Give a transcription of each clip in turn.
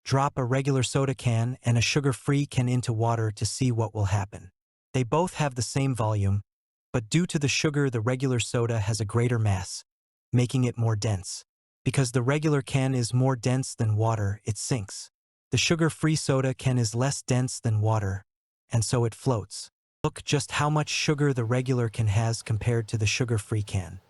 Drop a regular soda can and a sugar-free can into water to see what will happen. They both have the same volume, but due to the sugar, the regular soda has a greater mass, making it more dense. Because the regular can is more dense than water, it sinks. The sugar-free soda can is less dense than water, and so it floats. Look just how much sugar the regular can has compared to the sugar-free can.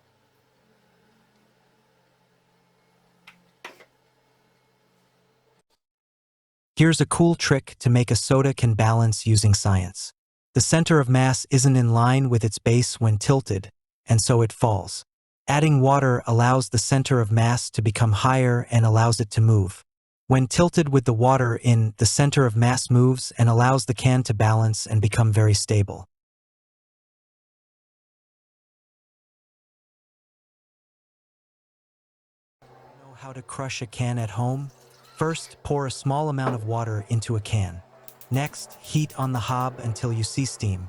Here's a cool trick to make a soda can balance using science. The center of mass isn't in line with its base when tilted, and so it falls. Adding water allows the center of mass to become higher and allows it to move. When tilted with the water in, the center of mass moves and allows the can to balance and become very stable. Know how to crush a can at home? First, pour a small amount of water into a can. Next, heat on the hob until you see steam.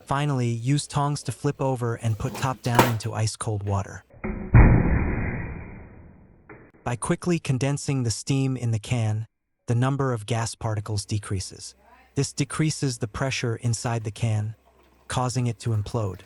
Finally, use tongs to flip over and put top down into ice-cold water. By quickly condensing the steam in the can, the number of gas particles decreases. This decreases the pressure inside the can, causing it to implode.